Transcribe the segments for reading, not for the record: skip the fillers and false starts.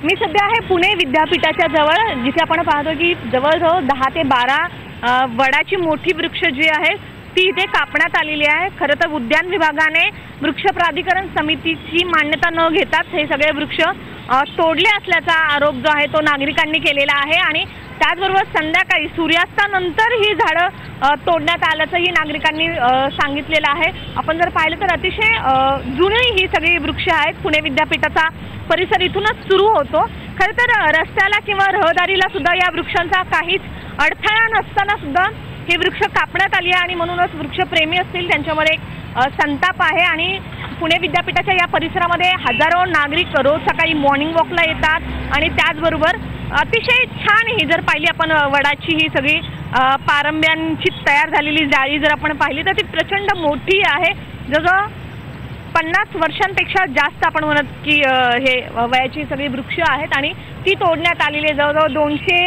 मी सध्या आहे पुणे विद्यापीठाच्या जवळ, जिथे आपण पाहतो की जवळजवळ 10 ते 12 वडाची मोठी वृक्ष जी आहे ती इथे कापण्यात आलेली आहे। खरं तर उद्यान विभागाने वृक्ष प्राधिकरण समितीची मान्यता न घेताच हे सगळे वृक्ष तोडले असल्याचा आरोप जो आहे तो नागरिकांनी केलेला आहे आणि त्याचबरोबर संध्याकाळी सूर्यास्तानंतर ही झाडं तोडण्यात आल्याचंही नागरिकांनी सांगितलेलं आहे। आपण जर पाहिलं तर अतिशय जुनी ही सगळी वृक्ष आहेत। पुणे विद्यापीठाचा परिसर इथूनच सुरू होतो। खरं तर रस्त्याला किंवा रहदारीला सुद्धा या वृक्षांचा काहीच अडथळा नसताना सुद्धा हे वृक्ष कापण्यात आली आहे आणि म्हणूनच वृक्षप्रेमी असतील त्यांच्यामध्ये एक संताप आहे आणि पुणे विद्यापीठाच्या या परिसरामध्ये हजारो नागरिक रोज सकाळी मॉर्निंग वॉकला येतात आणि त्याचबरोबर अतिशय छान ही जर पाहिली आपण वडाची ही सगळी पारंब्यांची तयार झालेली जाळी जर आपण पाहिली तर ती प्रचंड मोठी आहे। जवळजवळ 50 वर्षांपेक्षा जास्त आपण म्हणत की हे वयाची सगळी वृक्ष आहेत आणि ती तोडण्यात आलेली आहे। जवळजवळ 200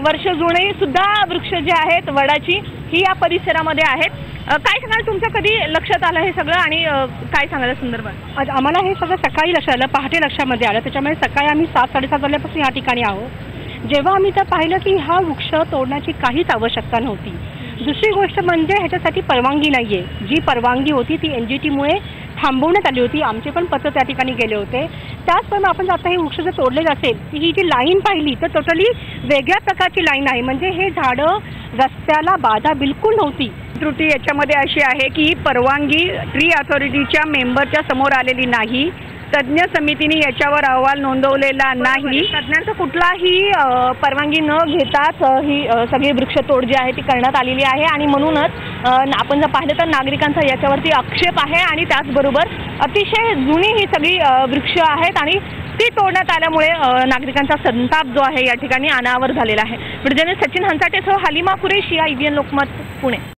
वर्ष जुनी सुद्धा वृक्ष जे आहेत वडाची ही या परिसरामध्ये आहेत। काय सांगाल, तुमच्या कधी लक्षात आलं हे सगळं आणि काय सांगाल या संदर्भात? आम्हाला हे सगळं सकाळी लक्षात आलं, पहाटे लक्षामध्ये आलं। त्याच्यामुळे सकाळी आम्ही 7-7:30 वाजल्यापासून या ठिकाणी आहोत। जेव्हा आम्ही तर पाहिलं की हा वृक्ष तोडण्याची काहीच आवश्यकता नव्हती। दुसरी गोष्ट म्हणजे ह्याच्यासाठी परवानगी नाहीये। जी परवानगी होती ती NGTमुळे थांबवण्यात आली होती। आमचे पण पत्र त्या ठिकाणी गेले होते। त्याचप्रमाणे आपण आता हे वृक्ष जर तोडले असेल तर ही जी लाईन पाहिली तर टोटली वेगळ्या प्रकारची लाईन आहे, म्हणजे हे झाडं रस्त्याला बाधा बिलकुल नव्हती। त्रुटी याच्यामध्ये अशी आहे की ही परवानगी ट्री अथॉरिटीच्या मेंबरच्या समोर आलेली नाही। तज्ञ समितीने याच्यावर अहवाल नोंदवलेला नाही। तज्ञांचा कुठलाही परवानगी न घेताच ही सगळी वृक्षतोड जी आहे ती करण्यात आलेली आहे आणि म्हणूनच आपण जर पाहिलं तर नागरिकांचा याच्यावरती आक्षेप आहे आणि त्याचबरोबर अतिशय जुनी ही सगळी वृक्ष आहेत आणि ती तोडण्यात आल्यामुळे नागरिकांचा संताप जो आहे या ठिकाणी अनावर झालेला आहे। व्हिडिओ जर्नलिस्ट सचिन हंसाटेसह हालिमा कुरेशी, IVN लोकमत, पुणे।